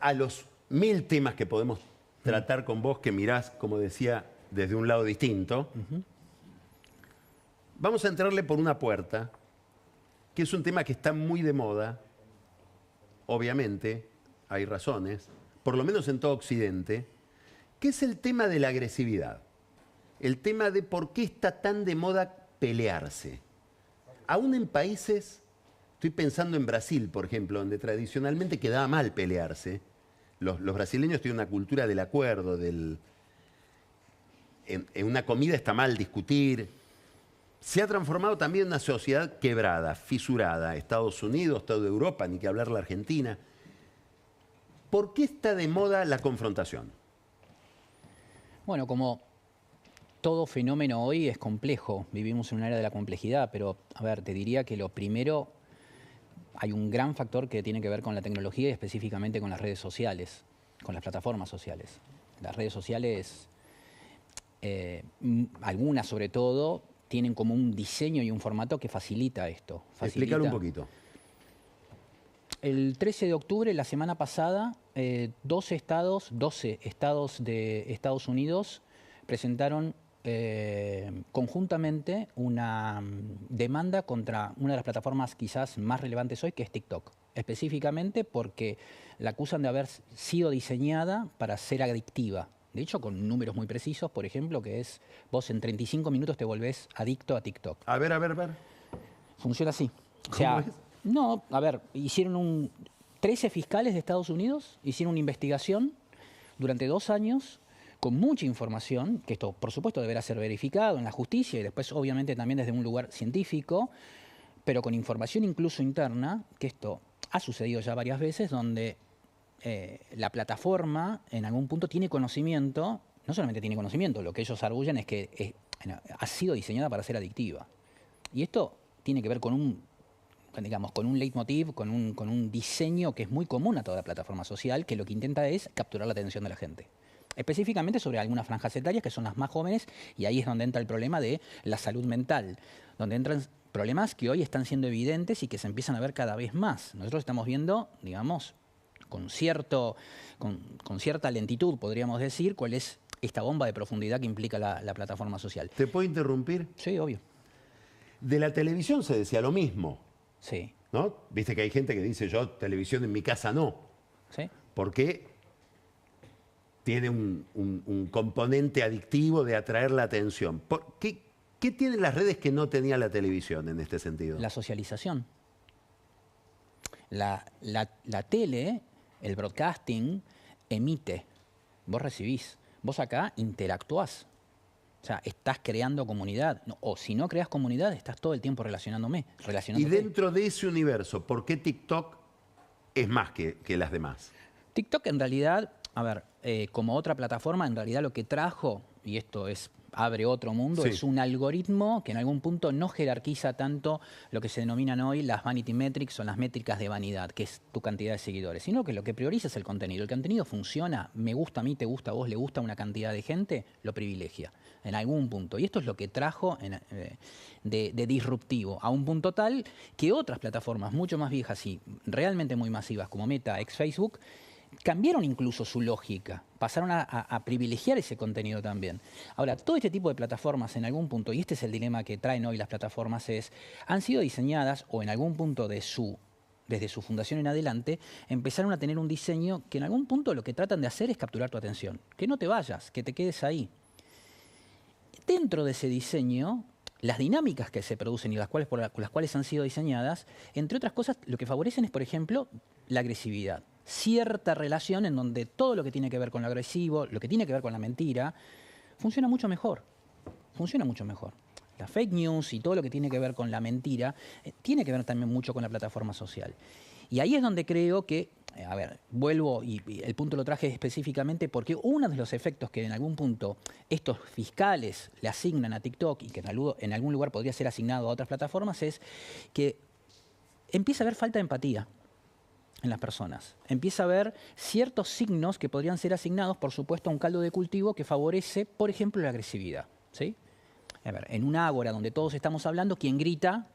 a los 1000 temas que podemos tratar con vos, que mirás, como decía, desde un lado distinto, vamos a entrarle por una puerta, que es un tema que está muy de moda, obviamente, hay razones, por lo menos en todo Occidente, que es el tema de la agresividad. El tema de por qué está tan de moda pelearse. Aún en países, estoy pensando en Brasil, por ejemplo, donde tradicionalmente quedaba mal pelearse. Los brasileños tienen una cultura del acuerdo, en una comida está mal discutir. Se ha transformado también en una sociedad quebrada, fisurada. Estados Unidos, toda Europa, ni que hablar la Argentina. ¿Por qué está de moda la confrontación? Bueno, como todo fenómeno hoy es complejo, vivimos en una era de la complejidad, pero a ver, te diría que lo primero, hay un gran factor que tiene que ver con la tecnología y específicamente con las redes sociales, con las plataformas sociales. Las redes sociales, algunas sobre todo, tienen como un diseño y un formato que facilita esto. Explícalo un poquito. El 13 de octubre, la semana pasada, 12 estados de Estados Unidos presentaron conjuntamente una demanda contra una de las plataformas quizás más relevantes hoy, que es TikTok. Específicamente porque la acusan de haber sido diseñada para ser adictiva. De hecho, con números muy precisos, por ejemplo, que es vos en 35 minutos te volvés adicto a TikTok. A ver. Funciona así. ¿Cómo es? No, a ver, 13 fiscales de Estados Unidos hicieron una investigación durante 2 años con mucha información, que esto por supuesto deberá ser verificado en la justicia y después obviamente también desde un lugar científico, pero con información incluso interna, que esto ha sucedido ya varias veces, donde la plataforma en algún punto tiene conocimiento, no solamente tiene conocimiento, lo que ellos arguyen es que ha sido diseñada para ser adictiva. Y esto tiene que ver con un leitmotiv, con un diseño que es muy común a toda plataforma social, que lo que intenta es capturar la atención de la gente. Específicamente sobre algunas franjas etarias que son las más jóvenes, y ahí es donde entra el problema de la salud mental, donde entran problemas que hoy están siendo evidentes y que se empiezan a ver cada vez más. Nosotros estamos viendo, digamos, con cierta lentitud, podríamos decir, cuál es esta bomba de profundidad que implica la plataforma social. ¿Te puedo interrumpir? Sí, obvio. De la televisión se decía lo mismo. Sí. ¿No? Viste que hay gente que dice, yo televisión en mi casa no. Sí. Porque tiene un componente adictivo de atraer la atención. ¿Qué tienen las redes que no tenía la televisión en este sentido? La socialización. La tele, el broadcasting, emite. Vos recibís. Vos acá interactuás. O sea, estás creando comunidad. O si no creas comunidad, estás todo el tiempo relacionándote. Y dentro de ese universo, ¿por qué TikTok es más que las demás? TikTok en realidad, a ver, como otra plataforma, en realidad lo que trajo, y esto abre otro mundo, sí, es un algoritmo que en algún punto no jerarquiza tanto lo que se denominan hoy las vanity metrics o las métricas de vanidad, que es tu cantidad de seguidores, sino que lo que prioriza es el contenido. El contenido funciona, me gusta a mí, te gusta a vos, le gusta a una cantidad de gente, lo privilegia en algún punto. Y esto es lo que trajo de disruptivo, a un punto tal que otras plataformas mucho más viejas y realmente muy masivas como Meta, ex Facebook, cambiaron incluso su lógica, pasaron a privilegiar ese contenido también. Ahora, todo este tipo de plataformas en algún punto, y este es el dilema que traen hoy las plataformas, han sido diseñadas o en algún punto desde su fundación en adelante, empezaron a tener un diseño que en algún punto lo que tratan de hacer es capturar tu atención, que no te vayas, que te quedes ahí. Dentro de ese diseño, las dinámicas que se producen y por las cuales han sido diseñadas, entre otras cosas, lo que favorecen es, por ejemplo, la agresividad. Cierta relación en donde todo lo que tiene que ver con lo agresivo, lo que tiene que ver con la mentira, funciona mucho mejor. Funciona mucho mejor. La fake news y todo lo que tiene que ver con la mentira tiene que ver también mucho con la plataforma social. Y ahí es donde creo que, a ver, vuelvo y el punto lo traje específicamente porque uno de los efectos que en algún punto estos fiscales le asignan a TikTok y que en algún lugar podría ser asignado a otras plataformas es que empieza a haber falta de empatía en las personas. Empieza a haber ciertos signos que podrían ser asignados, por supuesto, a un caldo de cultivo que favorece, por ejemplo, la agresividad. ¿Sí? A ver, en un ágora donde todos estamos hablando, quien grita,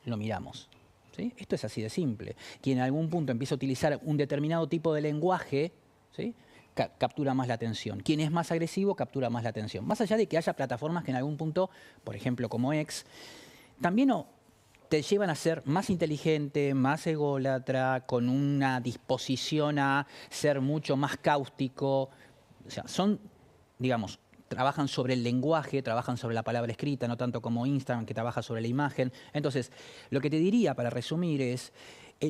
lo miramos. ¿sí? Esto es así de simple. Quien en algún punto empieza a utilizar un determinado tipo de lenguaje, ¿sí? Captura más la atención. Quien es más agresivo captura más la atención. Más allá de que haya plataformas que en algún punto, por ejemplo como X, también te llevan a ser más inteligente, más ególatra, con una disposición a ser mucho más cáustico. O sea, son, digamos, trabajan sobre el lenguaje, trabajan sobre la palabra escrita, no tanto como Instagram, que trabaja sobre la imagen. Entonces, lo que te diría para resumir es,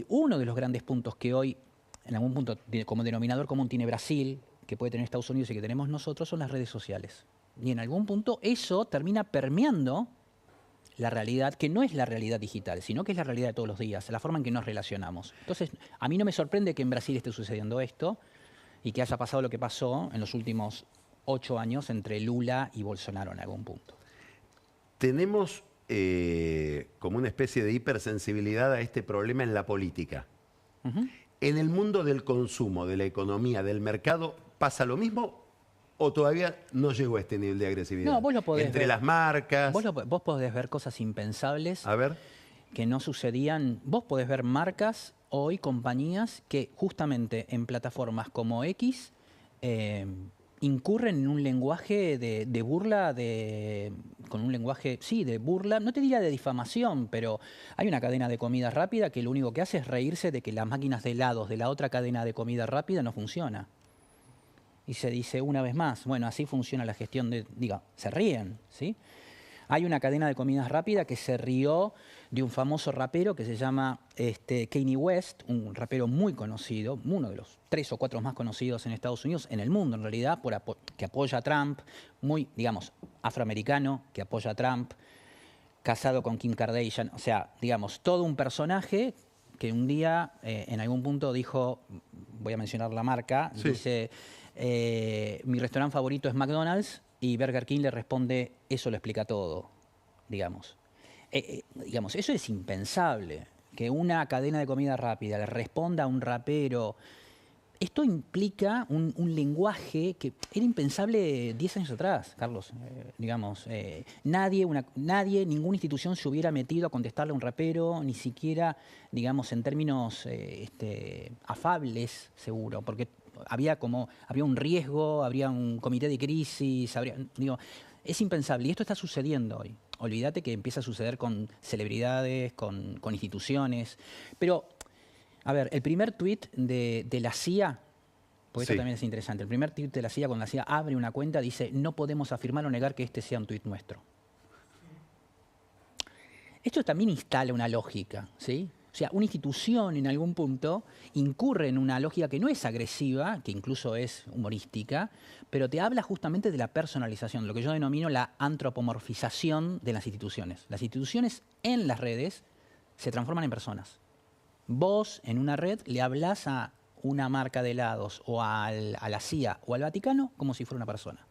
uno de los grandes puntos que hoy, en algún punto, como denominador común tiene Brasil, que puede tener Estados Unidos y que tenemos nosotros, son las redes sociales. Y en algún punto eso termina permeando la realidad, que no es la realidad digital, sino que es la realidad de todos los días, la forma en que nos relacionamos. Entonces, a mí no me sorprende que en Brasil esté sucediendo esto y que haya pasado lo que pasó en los últimos 8 años entre Lula y Bolsonaro en algún punto. Tenemos como una especie de hipersensibilidad a este problema en la política. ¿En el mundo del consumo, de la economía, del mercado, pasa lo mismo o todavía no llegó a este nivel de agresividad? No, vos lo podés Entre ver. las marcas. Vos podés ver cosas impensables A ver. que no sucedían. Vos podés ver marcas hoy, compañías que justamente en plataformas como X incurren en un lenguaje de burla, con un lenguaje, sí, de burla, no te diría de difamación, pero hay una cadena de comida rápida que lo único que hace es reírse de que las máquinas de helados de la otra cadena de comida rápida no funciona. Y se dice una vez más, bueno, así funciona la gestión se ríen, ¿sí? Hay una cadena de comidas rápida que se rió de un famoso rapero que se llama Kanye West, un rapero muy conocido, uno de los 3 o 4 más conocidos en Estados Unidos, en el mundo en realidad, que apoya a Trump, muy, digamos, afroamericano, que apoya a Trump, casado con Kim Kardashian, o sea, digamos, todo un personaje que un día en algún punto dijo, voy a mencionar la marca, sí. Dice, mi restaurante favorito es McDonald's, y Burger King le responde, eso lo explica todo, digamos. Digamos, eso es impensable, que una cadena de comida rápida le responda a un rapero. Esto implica un lenguaje que era impensable 10 años atrás, Carlos. Nadie, ninguna institución se hubiera metido a contestarle a un rapero, ni siquiera, digamos, en términos afables, seguro, porque había un riesgo, habría un comité de crisis, es impensable. Y esto está sucediendo hoy. Olvídate que empieza a suceder con celebridades, con instituciones. Pero, a ver, el primer tuit de la CIA, porque esto también es interesante, el primer tuit de la CIA, cuando la CIA abre una cuenta, dice, no podemos afirmar o negar que este sea un tuit nuestro. Esto también instala una lógica, ¿sí? O sea, una institución en algún punto incurre en una lógica que no es agresiva, que incluso es humorística, pero te habla justamente de la personalización, lo que yo denomino la antropomorfización de las instituciones. Las instituciones en las redes se transforman en personas. Vos en una red le hablás a una marca de helados o a la CIA o al Vaticano como si fuera una persona.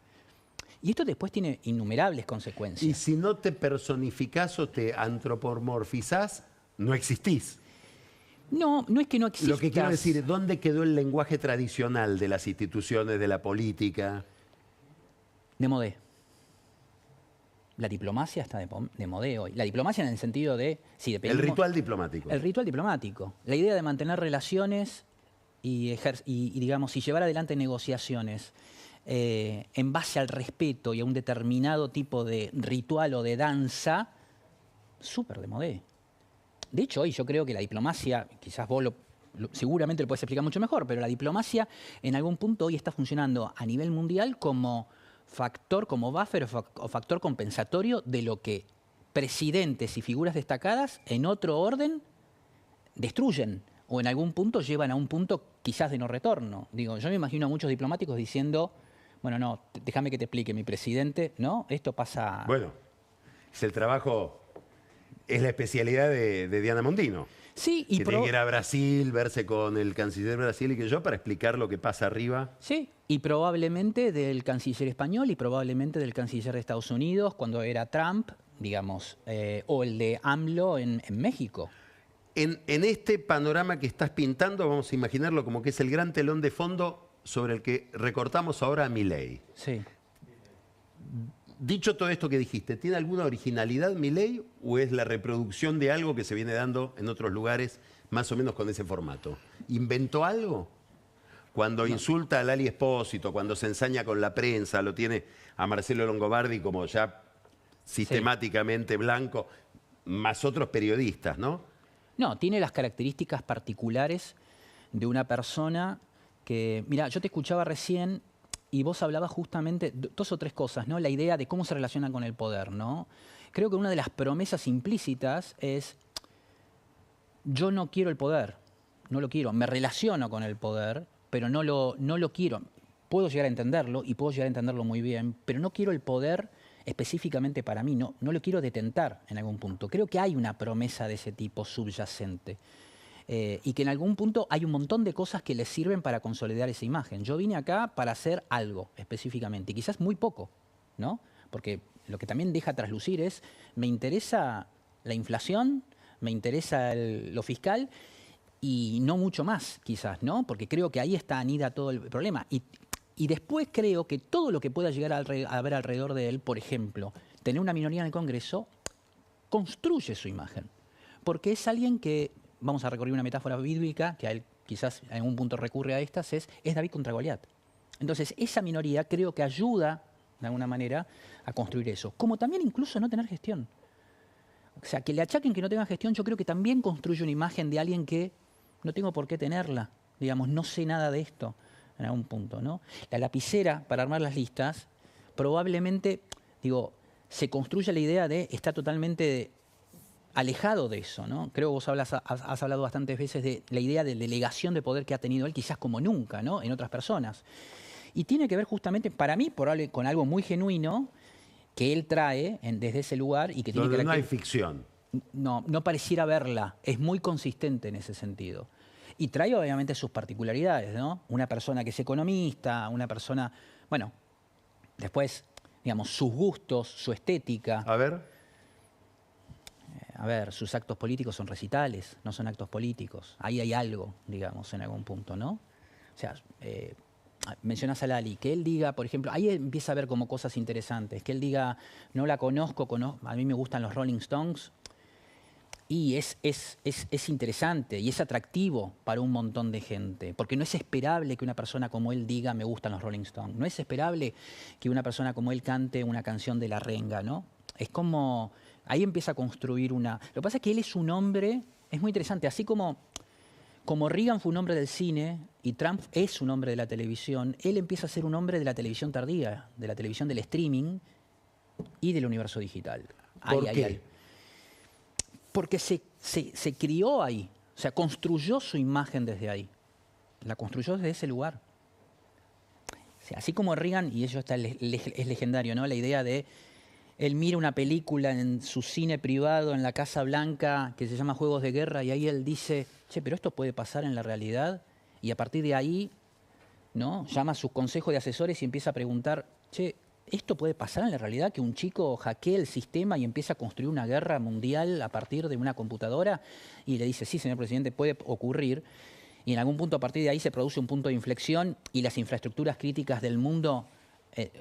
Y esto después tiene innumerables consecuencias. Y si no te personificás o te antropomorfizás, no existís. No, no es que no existas. Lo que quiero decir, ¿dónde quedó el lenguaje tradicional de las instituciones, de la política? De modé. La diplomacia está de modé hoy. La diplomacia en el sentido de... Sí, el ritual diplomático. El ritual diplomático. La idea de mantener relaciones y digamos, y llevar adelante negociaciones en base al respeto y a un determinado tipo de ritual o de danza, súper de modé. De hecho, hoy yo creo que la diplomacia, quizás vos seguramente lo puedes explicar mucho mejor, pero la diplomacia en algún punto hoy está funcionando a nivel mundial como factor, como buffer o factor compensatorio de lo que presidentes y figuras destacadas en otro orden destruyen o en algún punto llevan a un punto quizás de no retorno. Digo, yo me imagino a muchos diplomáticos diciendo, bueno, no, déjame que te explique, mi presidente, ¿no? Esto pasa... Bueno, es el trabajo... Es la especialidad de Diana Mondino. Sí, que tiene que ir a Brasil, verse con el canciller Brasil y que yo para explicar lo que pasa arriba. Sí, y probablemente del canciller español y probablemente del canciller de Estados Unidos cuando era Trump, digamos, o el de AMLO en México. En este panorama que estás pintando, vamos a imaginarlo como que es el gran telón de fondo sobre el que recortamos ahora a Milei. Sí. Dicho todo esto que dijiste, ¿tiene alguna originalidad Milei o es la reproducción de algo que se viene dando en otros lugares más o menos con ese formato? ¿Inventó algo? Cuando insulta a Lali Espósito, cuando se ensaña con la prensa, lo tiene a Marcelo Longobardi como ya sistemáticamente blanco, más otros periodistas, ¿no? No, tiene las características particulares de una persona que... Mira, yo te escuchaba recién y vos hablabas justamente dos o tres cosas, ¿no? La idea de cómo se relacionan con el poder, ¿no? Creo que una de las promesas implícitas es: yo no quiero el poder, no lo quiero, me relaciono con el poder, pero no lo quiero. Puedo llegar a entenderlo y puedo llegar a entenderlo muy bien, pero no quiero el poder específicamente para mí, no lo quiero detentar en algún punto. Creo que hay una promesa de ese tipo subyacente. Y que en algún punto hay un montón de cosas que les sirven para consolidar esa imagen. Yo vine acá para hacer algo específicamente, y quizás muy poco, ¿no? Porque lo que también deja traslucir es: me interesa la inflación, me interesa lo fiscal y no mucho más, quizás, ¿no? Porque creo que ahí está anida todo el problema. Y después creo que todo lo que pueda llegar a haber alrededor de él, por ejemplo, tener una minoría en el Congreso, construye su imagen. Porque es alguien que, vamos a recurrir una metáfora bíblica, que a él quizás en algún punto recurre a estas, es David contra Goliat. Entonces, esa minoría creo que ayuda, de alguna manera, a construir eso. Como también incluso no tener gestión. O sea, que le achaquen que no tenga gestión, yo creo que también construye una imagen de alguien que no tengo por qué tenerla. Digamos, no sé nada de esto en algún punto, ¿no? La lapicera para armar las listas probablemente, digo, se construye la idea de estar totalmente alejado de eso, ¿no? Creo que vos has hablado bastantes veces de la idea de delegación de poder que ha tenido él, quizás como nunca, ¿no? En otras personas. Y tiene que ver justamente, para mí, con algo muy genuino que él trae desde ese lugar y que tiene Donde no hay ficción. no pareciera verla. Es muy consistente en ese sentido. Y trae obviamente sus particularidades, ¿no? Una persona que es economista, una persona... Bueno, después, digamos, sus gustos, su estética. A ver. A ver, sus actos políticos son recitales, no son actos políticos. Ahí hay algo, digamos, en algún punto, ¿no? O sea, mencionás a Lali, que él diga, por ejemplo, ahí empieza a ver como cosas interesantes, que él diga: no la conozco, a mí me gustan los Rolling Stones, y es interesante y es atractivo para un montón de gente, porque no es esperable que una persona como él diga: me gustan los Rolling Stones. No es esperable que una persona como él cante una canción de La Renga, ¿no? Es como... Ahí empieza a construir una... Lo que pasa es que él es un hombre, es muy interesante, así como Reagan fue un hombre del cine y Trump es un hombre de la televisión, él empieza a ser un hombre de la televisión tardía, de la televisión del streaming y del universo digital. ¿Por qué? Porque se crió ahí, o sea, construyó su imagen desde ahí, la construyó desde ese lugar. O sea, así como Reagan, y eso es legendario, ¿no? La idea de... Él mira una película en su cine privado en la Casa Blanca que se llama Juegos de Guerra, y ahí él dice: che, pero esto puede pasar en la realidad. Y a partir de ahí, ¿no?, llama a sus consejos de asesores y empieza a preguntar: che, ¿esto puede pasar en la realidad, que un chico hackee el sistema y empieza a construir una guerra mundial a partir de una computadora? Y le dice: sí, señor presidente, puede ocurrir. Y en algún punto, a partir de ahí, se produce un punto de inflexión y las infraestructuras críticas del mundo,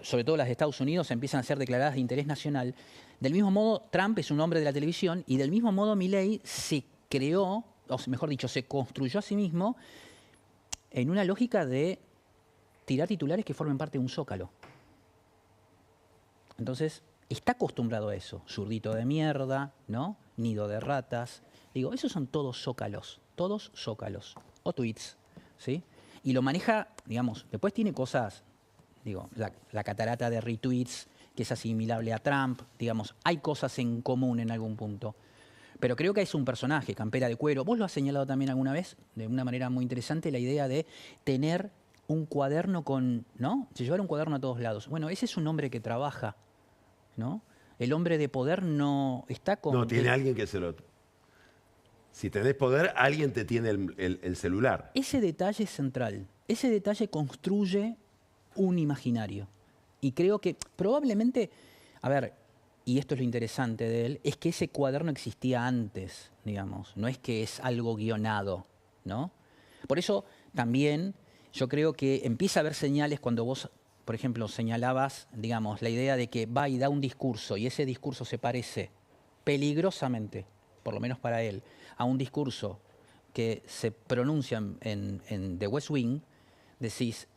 sobre todo las de Estados Unidos, empiezan a ser declaradas de interés nacional. Del mismo modo, Trump es un hombre de la televisión, y del mismo modo Milei se creó, o mejor dicho, se construyó a sí mismo en una lógica de tirar titulares que formen parte de un zócalo. Entonces, está acostumbrado a eso. Zurdito de mierda, ¿no? Nido de ratas. Digo, esos son todos zócalos, o tweets, ¿sí? Y lo maneja, digamos, después tiene cosas... Digo, la catarata de retweets, que es asimilable a Trump, digamos, hay cosas en común en algún punto. Pero creo que es un personaje, campera de cuero. Vos lo has señalado también alguna vez, de una manera muy interesante, la idea de tener un cuaderno con, ¿no? De llevar un cuaderno a todos lados. Bueno, ese es un hombre que trabaja, ¿no? El hombre de poder no está con... No, tiene alguien que se lo... Si tenés poder, alguien te tiene el celular. Ese detalle es central. Ese detalle construye un imaginario. Y creo que probablemente, a ver, y esto es lo interesante de él, es que ese cuaderno existía antes, digamos, no es que es algo guionado, ¿no? Por eso también yo creo que empieza a haber señales cuando vos por ejemplo, señalabas, digamos, la idea de que va y da un discurso y ese discurso se parece peligrosamente, por lo menos para él, a un discurso que se pronuncia en The West Wing, decís,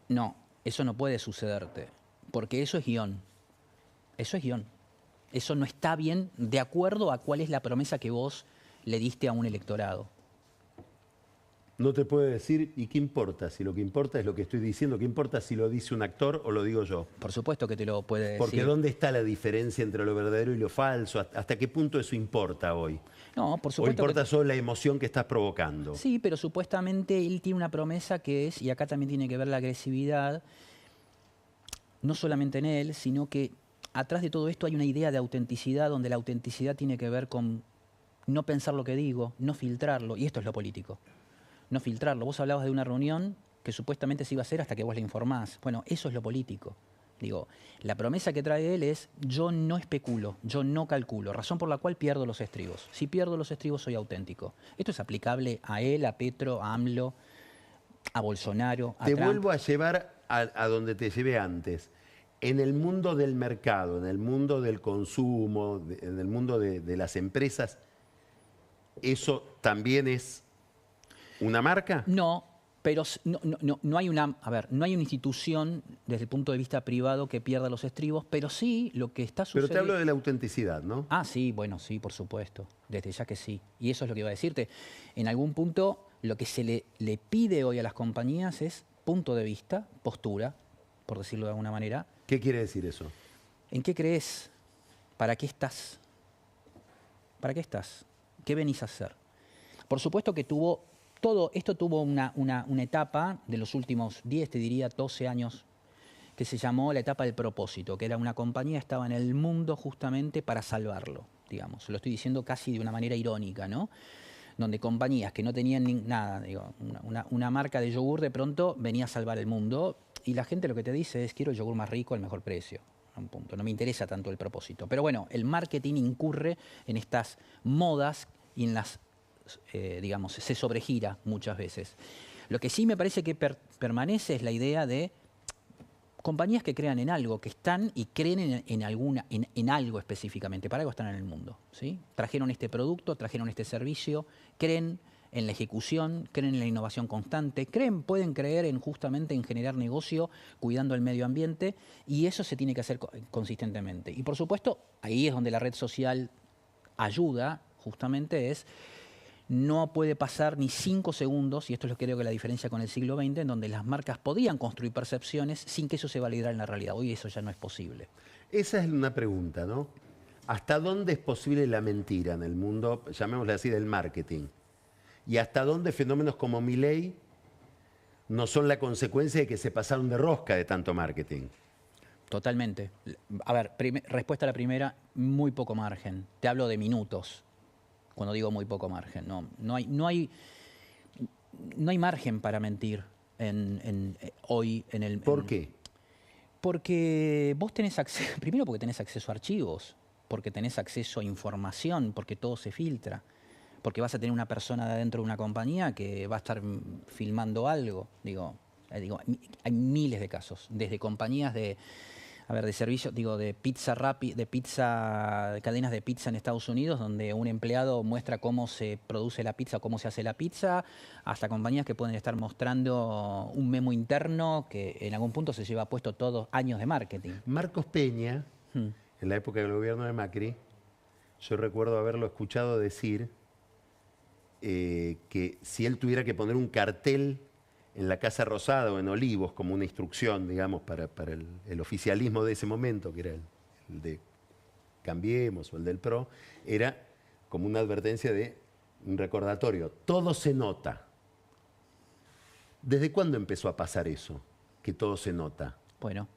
no, eso no puede sucederte, porque eso es guión. Eso es guión. Eso no está bien de acuerdo a cuál es la promesa que vos le diste a un electorado. No te puede decir, ¿y qué importa? Si lo que importa es lo que estoy diciendo, ¿qué importa si lo dice un actor o lo digo yo? Por supuesto que te lo puede decir. Porque ¿dónde está la diferencia entre lo verdadero y lo falso? ¿Hasta qué punto eso importa hoy? No, por ¿O supuesto importa que... solo la emoción que estás provocando? Sí, pero supuestamente él tiene una promesa que es, y acá también tiene que ver la agresividad, no solamente en él, sino que atrás de todo esto hay una idea de autenticidad, donde la autenticidad tiene que ver con no pensar lo que digo, no filtrarlo, y esto es lo político. No filtrarlo. Vos hablabas de una reunión que supuestamente se iba a hacer hasta que vos la informás. Bueno, eso es lo político. Digo, la promesa que trae él es yo no especulo, yo no calculo, razón por la cual pierdo los estribos. Si pierdo los estribos soy auténtico. Esto es aplicable a él, a Petro, a AMLO, a Bolsonaro, a Te Trump. vuelvo a llevar a donde te llevé antes. En el mundo del mercado, en el mundo del consumo, en el mundo de las empresas, ¿eso también es una marca? No, pero no hay una, a ver, no hay una institución desde el punto de vista privado que pierda los estribos, pero sí lo que está Pero sucediendo. te hablo de la autenticidad, ¿no? Ah, sí, bueno, sí, por supuesto. Desde ya que sí. Y eso es lo que iba a decirte. En algún punto, lo que se le pide hoy a las compañías es punto de vista, postura, por decirlo de alguna manera. ¿Qué quiere decir eso? ¿En qué crees? ¿Para qué estás? ¿Para qué estás? ¿Qué venís a hacer? Por supuesto que esto tuvo una etapa de los últimos 10, te diría, 12 años, que se llamó la etapa del propósito, que era una compañía que estaba en el mundo justamente para salvarlo, digamos. Lo estoy diciendo casi de una manera irónica, ¿no? Donde compañías que no tenían nada, digo, una marca de yogur de pronto venía a salvar el mundo y la gente lo que te dice es quiero el yogur más rico al mejor precio. A un punto. No me interesa tanto el propósito. Pero bueno, el marketing incurre en estas modas y en las, digamos, se sobregira muchas veces. Lo que sí me parece que permanece es la idea de compañías que crean en algo, que están y creen en algo específicamente, para algo están en el mundo, ¿sí? Trajeron este producto, trajeron este servicio, creen en la ejecución, creen en la innovación constante, pueden creer justamente en generar negocio cuidando el medio ambiente y eso se tiene que hacer consistentemente. Y por supuesto, ahí es donde la red social ayuda, justamente no puede pasar ni 5 segundos, y esto es lo que creo que la diferencia con el siglo XX, en donde las marcas podían construir percepciones sin que eso se validara en la realidad. Hoy eso ya no es posible. Esa es una pregunta, ¿no? ¿Hasta dónde es posible la mentira en el mundo, llamémosle así, del marketing? ¿Y hasta dónde fenómenos como Milei no son la consecuencia de que se pasaron de rosca de tanto marketing? Totalmente. A ver, respuesta a la primera, muy poco margen. Te hablo de minutos. Cuando digo muy poco margen, no hay margen para mentir hoy en el... ¿Por qué? Porque vos tenés acceso, primero porque tenés acceso a archivos, porque tenés acceso a información, porque todo se filtra, porque vas a tener una persona de adentro de una compañía que va a estar filmando algo. Digo, hay miles de casos, desde compañías de servicio, de pizza de cadenas de pizza en Estados Unidos, donde un empleado muestra cómo se produce la pizza, cómo se hace la pizza, hasta compañías que pueden estar mostrando un memo interno que en algún punto se lleva puesto todos años de marketing. Marcos Peña, en la época del gobierno de Macri, yo recuerdo haberlo escuchado decir que si él tuviera que poner un cartel en la Casa Rosada o en Olivos como una instrucción, digamos, para el oficialismo de ese momento, que era el de Cambiemos o el del PRO, era como una advertencia de un recordatorio. Todo se nota. ¿Desde cuándo empezó a pasar eso? Que todo se nota. Bueno,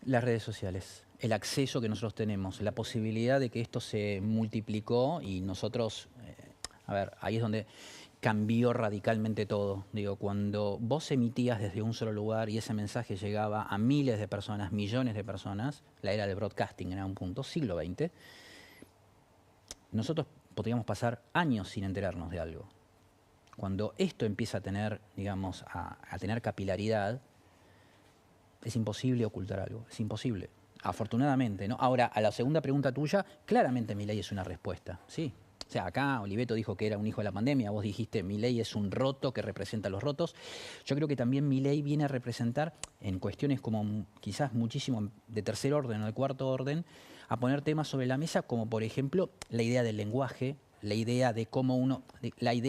las redes sociales, el acceso que nosotros tenemos, la posibilidad de que esto se multiplicó y nosotros, ahí es donde cambió radicalmente todo. Digo, cuando vos emitías desde un solo lugar y ese mensaje llegaba a miles de personas, millones de personas, la era del broadcasting era un punto, siglo XX, nosotros podríamos pasar años sin enterarnos de algo. Cuando esto empieza a tener, digamos, a tener capilaridad, es imposible ocultar algo, es imposible. Afortunadamente, ¿no? Ahora, a la segunda pregunta tuya, claramente Milei es una respuesta, sí. O sea, acá Oliveto dijo que era un hijo de la pandemia, vos dijiste Milei es un roto que representa a los rotos. Yo creo que también Milei viene a representar en cuestiones como quizás muchísimo de tercer orden o de cuarto orden, a poner temas sobre la mesa como por ejemplo la idea del lenguaje, la idea de cómo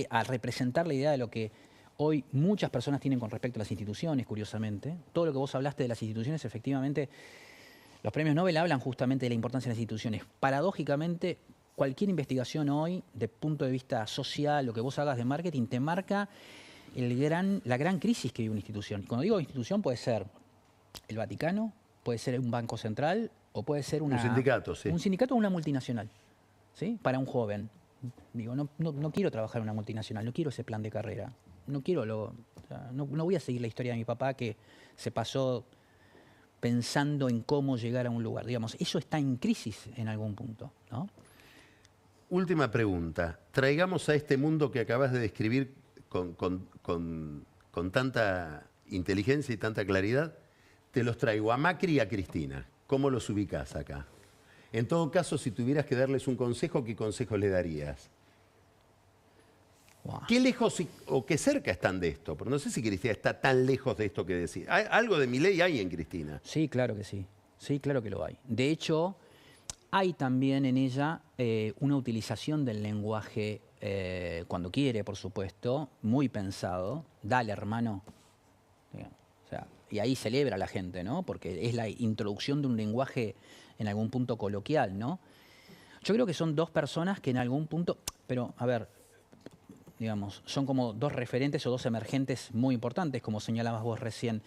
a representar la idea de lo que hoy muchas personas tienen con respecto a las instituciones, curiosamente. Todo lo que vos hablaste de las instituciones, efectivamente, los premios Nobel hablan justamente de la importancia de las instituciones. Paradójicamente, cualquier investigación hoy, de punto de vista social, lo que vos hagas de marketing, te marca la gran crisis que vive una institución. Y cuando digo institución, puede ser el Vaticano, puede ser un banco central, o puede ser un sindicato, sí. Un sindicato o una multinacional, ¿sí? Para un joven. Digo, no quiero trabajar en una multinacional, no quiero ese plan de carrera. No voy a seguir la historia de mi papá que se pasó pensando en cómo llegar a un lugar. Digamos, eso está en crisis en algún punto, ¿no? Última pregunta. Traigamos a este mundo que acabas de describir con tanta inteligencia y tanta claridad, te los traigo a Macri y a Cristina. ¿Cómo los ubicás acá? En todo caso, si tuvieras que darles un consejo, ¿qué consejo le darías? Wow. ¿Qué lejos o qué cerca están de esto? Pero no sé si Cristina está tan lejos de esto que decir. Algo de Milei hay en Cristina. Sí, claro que sí. Sí, claro que lo hay. De hecho, hay también en ella una utilización del lenguaje, cuando quiere, por supuesto, muy pensado. Dale, hermano. O sea, y ahí celebra a la gente, ¿no? Porque es la introducción de un lenguaje en algún punto coloquial, ¿no? Yo creo que son dos personas que en algún punto... Pero, a ver, digamos, son como dos referentes o dos emergentes muy importantes, como señalabas vos recién.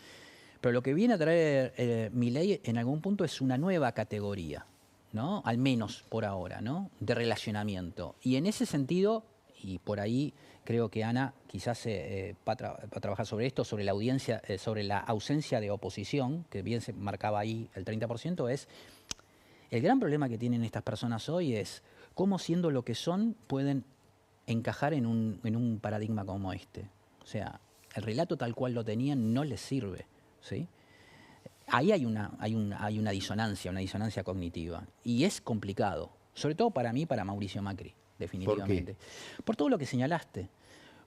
Pero lo que viene a traer Milei en algún punto es una nueva categoría, ¿no? Al menos por ahora, ¿no? De relacionamiento. Y en ese sentido, y por ahí creo que Ana quizás va a trabajar sobre esto, sobre la audiencia, sobre la ausencia de oposición, que bien se marcaba ahí el 30%, es el gran problema que tienen estas personas hoy es cómo siendo lo que son pueden encajar en un paradigma como este. O sea, el relato tal cual lo tenían no les sirve, ¿sí? Ahí hay una disonancia cognitiva. Y es complicado, sobre todo para mí, para Mauricio Macri, definitivamente. ¿Por qué? Por todo lo que señalaste.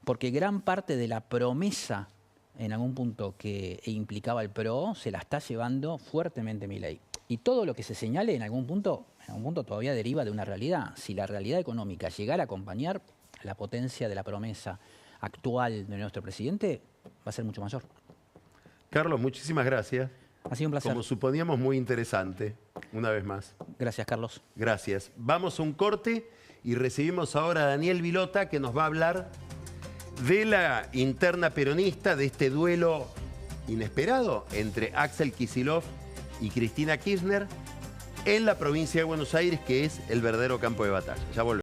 Porque gran parte de la promesa, en algún punto, que implicaba el PRO, se la está llevando fuertemente Milei. Y todo lo que se señale, en algún punto todavía deriva de una realidad. Si la realidad económica llegara a acompañar la potencia de la promesa actual de nuestro presidente, va a ser mucho mayor. Carlos, muchísimas gracias. Ha sido un placer. Como suponíamos, muy interesante, una vez más. Gracias, Carlos. Gracias. Vamos a un corte y recibimos ahora a Daniel Vilota, que nos va a hablar de la interna peronista, de este duelo inesperado entre Axel Kicillof y Cristina Kirchner en la provincia de Buenos Aires, que es el verdadero campo de batalla. Ya volvemos.